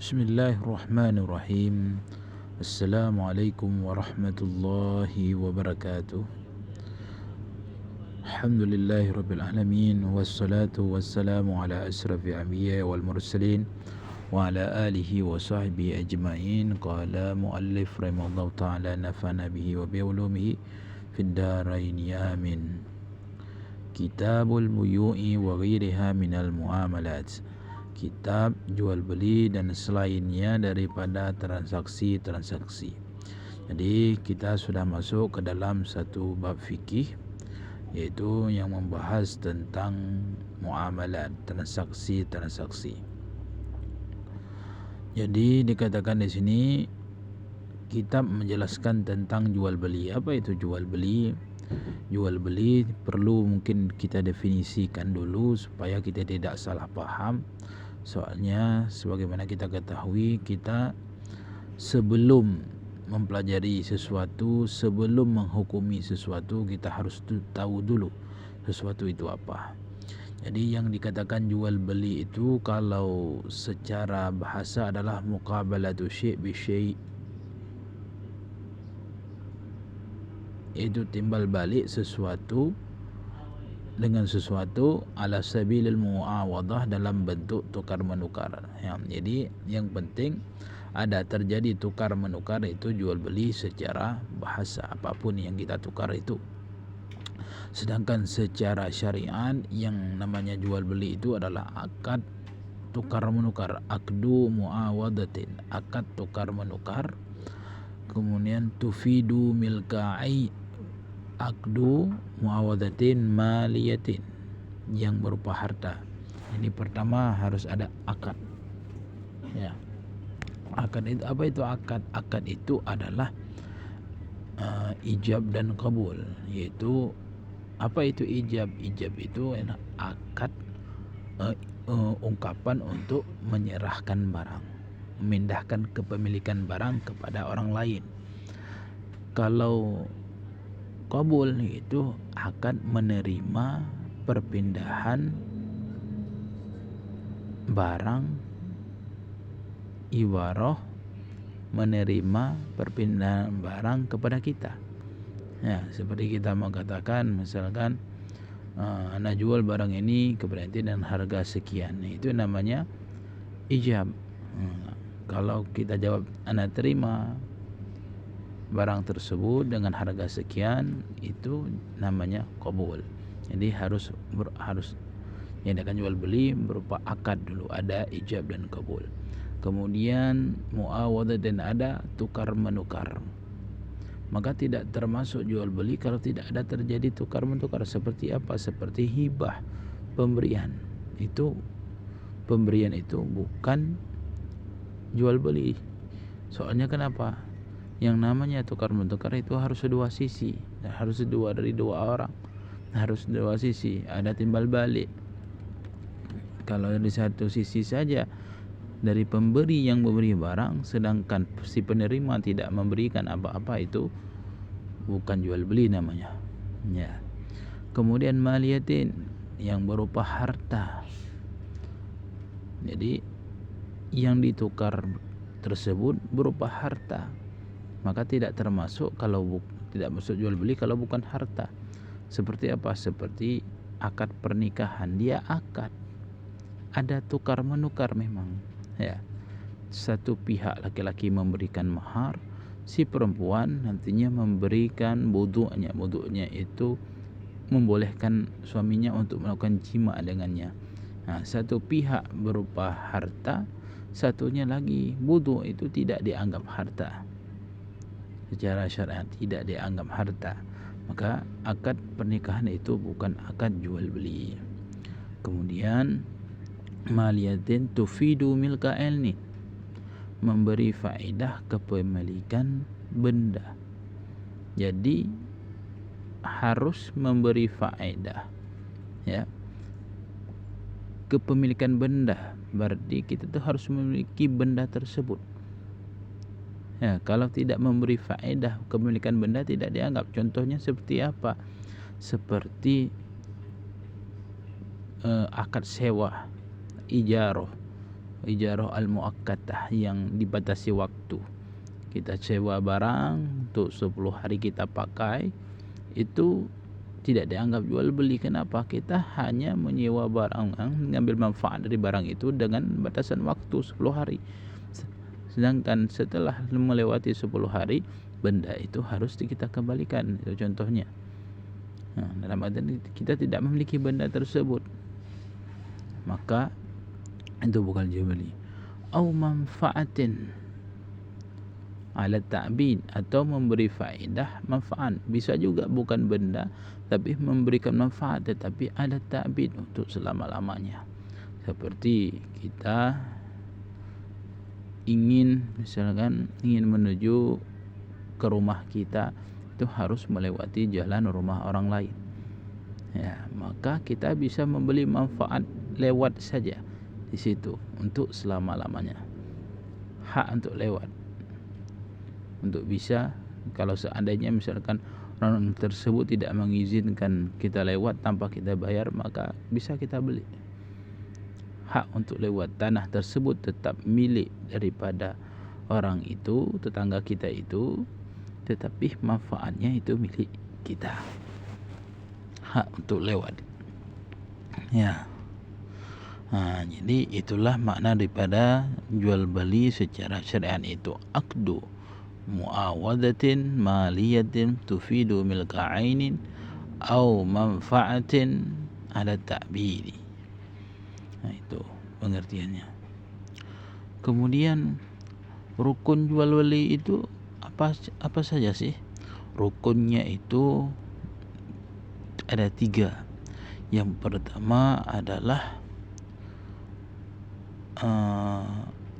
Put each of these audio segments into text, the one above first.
Bismillahirrahmanirrahim. Assalamualaikum warahmatullahi wabarakatuh. Alhamdulillahirabbil alamin wassalatu wassalamu ala asrafil anbiya wal mursalin wa ala alihi wa sahbihi ajmain. Qala muallif rahimahullahu taala nafa'ana bihi wa bi ulumihi fid dharain amin. Kitabul buyu'i wa ghairiha minal muamalat. Kitab jual beli dan selainnya daripada transaksi-transaksi. Jadi kita sudah masuk ke dalam satu bab fikih, yaitu yang membahas tentang muamalat, transaksi-transaksi. Jadi dikatakan di sini kitab menjelaskan tentang jual beli. Apa itu jual beli? Jual beli perlu mungkin kita definisikan dulu supaya kita tidak salah paham. Soalnya sebagaimana kita ketahui, kita sebelum mempelajari sesuatu, sebelum menghukumi sesuatu, kita harus tahu dulu sesuatu itu apa. Jadi yang dikatakan jual beli itu kalau secara bahasa adalah muqabalatu syai' bi syai', itu timbal balik sesuatu dengan sesuatu ala sabilil muawadah, dalam bentuk tukar menukar. Jadi yang penting ada terjadi tukar menukar, itu jual beli secara bahasa, apapun yang kita tukar itu. Sedangkan secara syariat yang namanya jual beli itu adalah akad tukar menukar, akdu muawadatin, akad tukar menukar. Kemudian tufidu milka'i, akdu muawadatin maliyatin, yang berupa harta. Ini pertama harus ada akad. Ya. Akad itu apa? Itu akad. Akad itu adalah ijab dan qabul. Yaitu apa itu ijab? Ijab itu akad, ungkapan untuk menyerahkan barang, memindahkan kepemilikan barang kepada orang lain. Kalau qabul itu akan menerima perpindahan barang, iwarah menerima perpindahan barang kepada kita. Ya, seperti kita mengatakan misalkan ana jual barang ini kepada ente dengan harga sekian. Itu namanya ijab. Kalau kita jawab ana terima barang tersebut dengan harga sekian, itu namanya qabul. Jadi harus yang akan jual beli berupa akad dulu, ada ijab dan qabul. Kemudian muawadah dan ada tukar menukar. Maka tidak termasuk jual beli kalau tidak ada terjadi tukar menukar. Seperti apa? Seperti hibah, pemberian. Itu pemberian itu bukan jual beli. Soalnya kenapa? Yang namanya tukar menukar itu harus dua sisi, harus dari dua orang, harus dua sisi, ada timbal balik. Kalau di satu sisi saja dari pemberi yang memberi barang, sedangkan si penerima tidak memberikan apa-apa, itu bukan jual beli namanya. Ya. Kemudian maliyatin, yang berupa harta. Jadi yang ditukar tersebut berupa harta, maka tidak termasuk kalau tidak masuk jual beli kalau bukan harta. Seperti apa? Seperti akad pernikahan, dia akad, ada tukar menukar memang. Ya, satu pihak laki-laki memberikan mahar, si perempuan nantinya memberikan budu'nya. Budu'nya itu membolehkan suaminya untuk melakukan jima dengannya. Nah, satu pihak berupa harta, satunya lagi budu', itu tidak dianggap harta. Secara syariat tidak dianggap harta. Maka akad pernikahan itu bukan akad jual beli. Kemudian maliyatin tufidu milka ilni, memberi faedah kepemilikan benda. Jadi harus memberi faedah, ya, kepemilikan benda. Berarti kita tuh harus memiliki benda tersebut. Ya, kalau tidak memberi faedah kepemilikan benda tidak dianggap. Contohnya seperti apa? Seperti akad sewa, ijarah. ijarah al-muakkatah yang dibatasi waktu. Kita sewa barang untuk 10 hari kita pakai, itu tidak dianggap jual beli. Kenapa? Kita hanya menyewa barang, mengambil manfaat dari barang itu dengan batasan waktu 10 hari. Sedangkan setelah melewati 10 hari, benda itu harus kita kembalikan. Itu contohnya. Dalam artian kita tidak memiliki benda tersebut, maka itu bukan jual beli. Au manfaatin ala ta'bid, atau memberi faedah manfaat. Bisa juga bukan benda tapi memberikan manfaat, tetapi ada ta'bid untuk selama-lamanya. Seperti kita misalkan ingin menuju ke rumah kita, itu harus melewati jalan rumah orang lain. Maka kita bisa membeli manfaat lewat saja di situ untuk selama-lamanya. Hak untuk lewat, untuk bisa, kalau seandainya misalkan orang tersebut tidak mengizinkan kita lewat tanpa kita bayar, maka bisa kita beli. Hak untuk lewat tanah tersebut tetap milik daripada orang itu, tetangga kita itu, tetapi manfaatnya itu milik kita. Hak untuk lewat. Jadi itulah makna daripada jual beli secara syariat itu. Aqdu muawadatin maliyatin tufidu milka ainin au manfaatin ala ta'bidi. Itu pengertiannya. Kemudian rukun jual beli itu apa saja sih? Rukunnya itu ada 3. Yang pertama adalah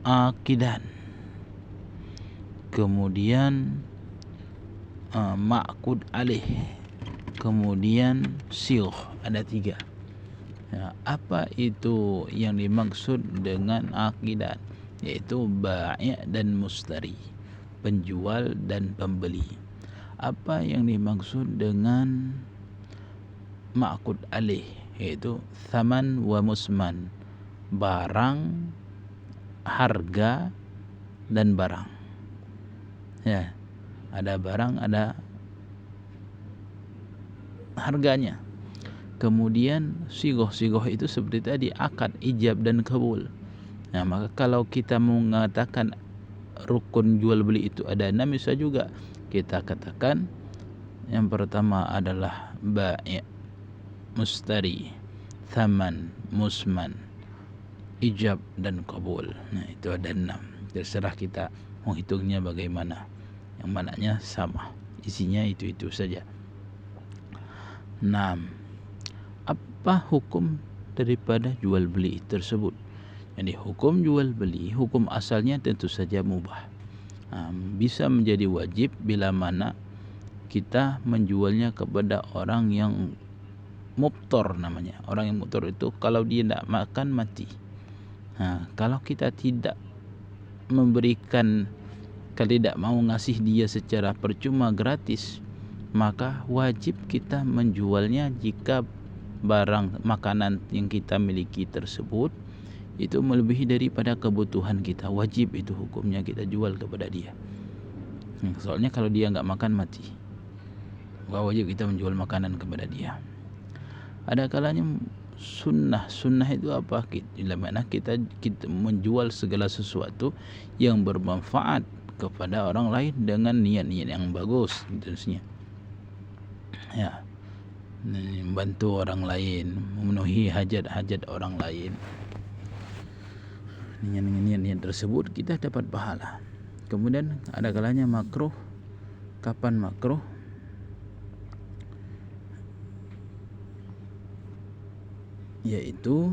akidan, kemudian ma'qud alih, kemudian silh. Ada 3. Apa itu yang dimaksud dengan akidan? Yaitu bai' dan mustari, penjual dan pembeli. Apa yang dimaksud dengan ma'qud alih? Yaitu thaman wa musman, barang, harga, dan barang. Ada barang, ada harganya. Kemudian sigoh itu seperti tadi, akad, ijab, dan kabul. Maka kalau kita mengatakan rukun jual beli itu ada 6, bisa juga kita katakan yang pertama adalah bai', mustari, thaman, musman, ijab, dan kabul. Itu ada 6. Terserah kita menghitungnya bagaimana, yang mananya sama, isinya itu saja. 6. Apa hukum daripada jual beli tersebut? Jadi hukum jual beli, hukum asalnya tentu saja mubah. Bisa menjadi wajib bila mana kita menjualnya kepada orang yang mubtor namanya. Orang yang mubtor itu kalau dia tidak makan mati. Kalau kita tidak memberikan, kalau tidak mau ngasih dia secara percuma gratis, maka wajib kita menjualnya jika barang makanan yang kita miliki tersebut itu melebihi daripada kebutuhan kita. Wajib itu hukumnya kita jual kepada dia. Soalnya kalau dia enggak makan mati, maka wajib kita menjual makanan kepada dia. Ada kalanya sunnah itu apa? Bila mana kita menjual segala sesuatu yang bermanfaat kepada orang lain dengan niat-niat yang bagus, terusnya membantu orang lain, memenuhi hajat-hajat orang lain. Dengan niat-niat tersebut kita dapat pahala. Kemudian ada kalanya makruh. Kapan makruh? Yaitu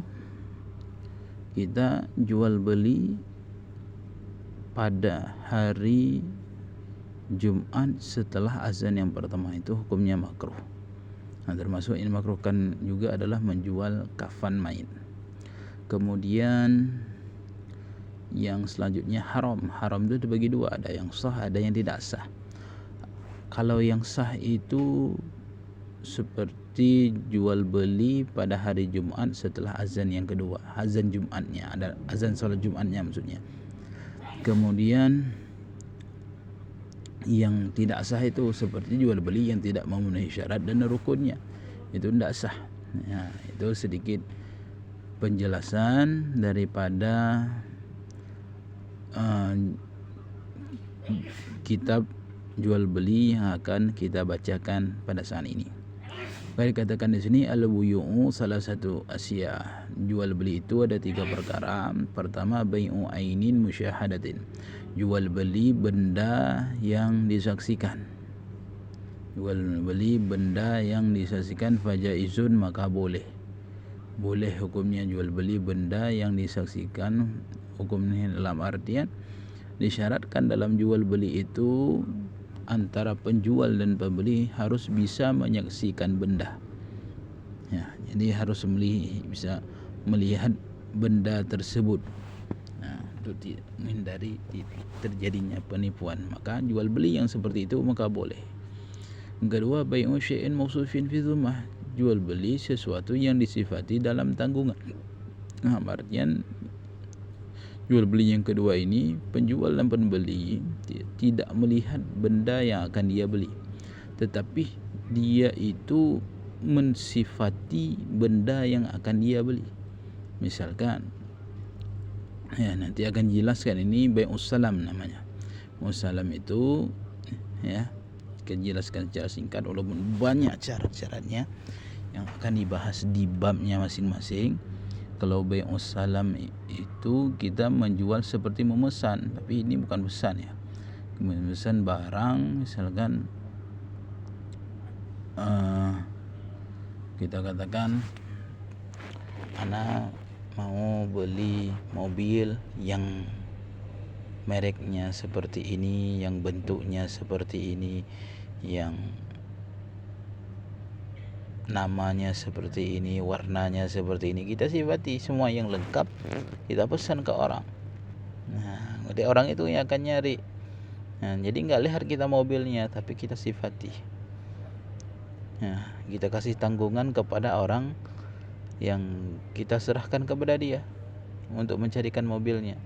kita jual beli pada hari Jumat setelah azan yang pertama, itu hukumnya makruh. Termasuk yang dimakruhkan juga adalah menjual kafan mayit. Kemudian yang selanjutnya haram itu dibagi 2, ada yang sah, ada yang tidak sah. Kalau yang sah itu seperti seperti jual beli pada hari Jumat setelah azan yang kedua, azan Jumatnya, ada azan salat Jumatnya maksudnya. Kemudian yang tidak sah itu seperti jual beli yang tidak memenuhi syarat dan rukunnya, itu tidak sah. Ya, itu sedikit penjelasan daripada kitab jual beli yang akan kita bacakan pada saat ini. Baik, katakan di sini al-buyu'u salah satu asya. Jual beli itu ada 3 perkara. Pertama, bai'u ainin musyahadatin. Jual beli benda yang disaksikan. Jual beli benda yang disaksikan fajaizun, maka boleh. Boleh hukumnya jual beli benda yang disaksikan. Hukumnya dalam artian disyaratkan dalam jual beli itu antara penjual dan pembeli harus bisa menyaksikan benda. Ya, jadi harus bisa melihat benda tersebut. Nah, untuk menghindari terjadinya penipuan, maka jual beli yang seperti itu maka boleh. Yang kedua, bai'u syai'in mawsufin fi dhummah. Jual beli sesuatu yang disifati dalam tanggungan. Nah, artian jual beli yang kedua ini, penjual dan pembeli tidak melihat benda yang akan dia beli, tetapi dia itu mensifati benda yang akan dia beli. Misalkan, ya nanti akan jelaskan, ini bai'us salam namanya. Salam itu ya akan jelaskan secara singkat walaupun banyak syarat-syaratnya yang akan dibahas di babnya masing-masing. Kalau bai'us salam itu kita menjual seperti memesan, tapi ini bukan pesan ya. Memesan barang, misalkan kita katakan ana mau beli mobil yang mereknya seperti ini, yang bentuknya seperti ini, yang namanya seperti ini, warnanya seperti ini. Kita sifati semua yang lengkap, kita pesan ke orang. Nah, nanti orang itu yang akan nyari. Nah, jadi nggak lihat kita mobilnya, tapi kita sifati. Nah, kita kasih tanggungan kepada orang yang kita serahkan kepada dia untuk mencarikan mobilnya.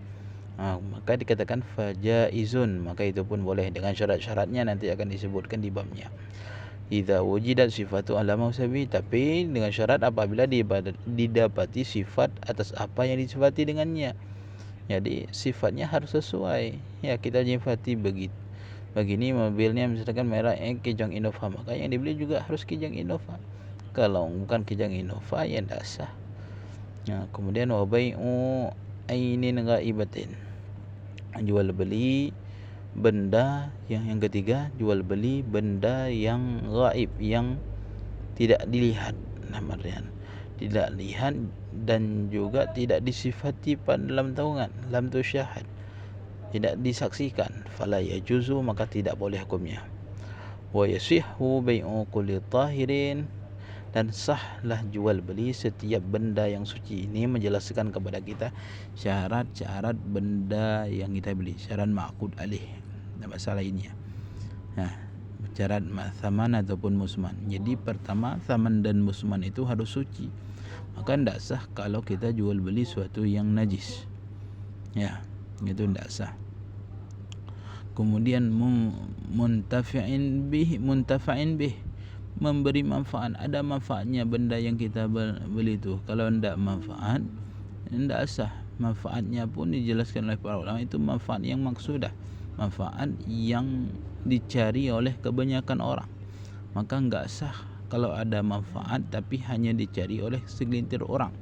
Nah, maka dikatakan fajaizun, maka itu pun boleh dengan syarat-syaratnya nanti akan disebutkan di babnya. Idza wujidat sifatu ala mausabi, tapi dengan syarat apabila didapati sifat atas apa yang disifati dengannya. Jadi sifatnya harus sesuai. Ya, kita sifati begini mobilnya, misalkan merah Kijang Innova, maka yang dibeli juga harus Kijang Innova. Kalau bukan Kijang Innova ya tidak sah. Nah, kemudian wa bai'u ainin ghaibatin. Jual beli benda yang ketiga, jual beli benda yang gaib, yang tidak dilihat, namanya tidak lihat dan juga tidak disifati pada dalam tanggungan, lam tusyahad, tidak disaksikan, fala yajuzu, maka tidak boleh hukumnya. Wa yasihhu bai'u kulli tahirin, dan sahlah jual beli setiap benda yang suci. Ini menjelaskan kepada kita syarat-syarat benda yang kita beli, syarat ma'qud alih dan masalah ini ya. Nah, syarat thaman ataupun musman. Jadi pertama, thaman dan musman itu harus suci. Maka tidak sah kalau kita jual beli suatu yang najis. Ya, itu tidak sah. Kemudian muntafa'in bih, memberi manfaat, ada manfaatnya benda yang kita beli itu. Kalau tidak manfaat, tidak sah. Manfaatnya pun dijelaskan oleh para ulama, itu manfaat yang maksudah, manfaat yang dicari oleh kebanyakan orang. Maka enggak sah kalau ada manfaat tapi hanya dicari oleh segelintir orang.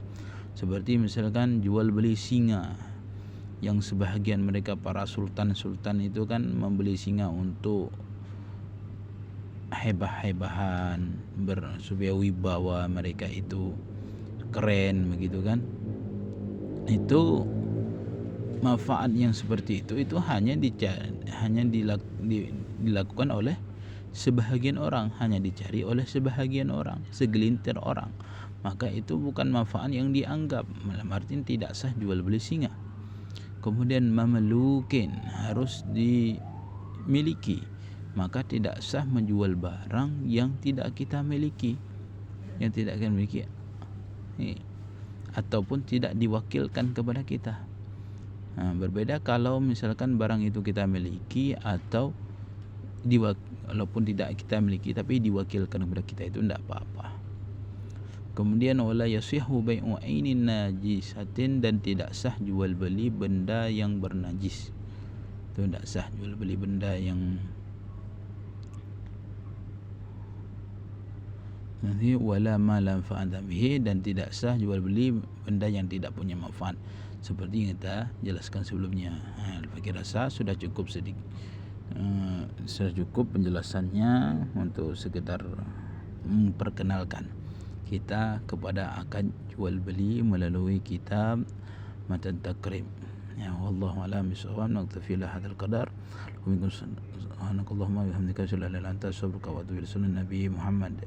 Seperti misalkan jual beli singa, yang sebahagian mereka para sultan-sultan itu kan membeli singa untuk hebah-hebahan, supaya wibawa mereka itu keren begitu kan. Itu manfaat yang seperti itu hanya dilakukan oleh sebahagian orang, hanya dicari oleh sebahagian orang, segelintir orang. Maka itu bukan manfaat yang dianggap, dalam artian tidak sah jual beli singa. Kemudian mamlukin, harus dimiliki, maka tidak sah menjual barang yang tidak kita miliki. yang tidak akan memiliki ataupun tidak diwakilkan kepada kita. Berbeda kalau misalkan barang itu kita miliki atau walaupun tidak kita miliki tapi diwakilkan kepada kita, itu tidak apa-apa. Kemudian wala yasihu bai'u ainin najisatin, dan tidak sah jual beli benda yang bernajis. Itu tidak sah jual beli benda yang nanti wala ma la manfaata bihi, dan tidak sah jual beli benda yang tidak punya manfaat, seperti yang kita jelaskan sebelumnya. Bagi rasa sudah cukup sedikit, sudah cukup penjelasannya untuk sekedar memperkenalkan kita kepada akad jual beli melalui kitab Matan Takrib. Ya, wallahu a'lam bishawab. Naktafi la hadzal qadar. Wa minkum subhanakallahumma wa bihamdika asyhadu an la ilaha illa anta astaghfiruka wa atubu ilaik. Nabi Muhammad.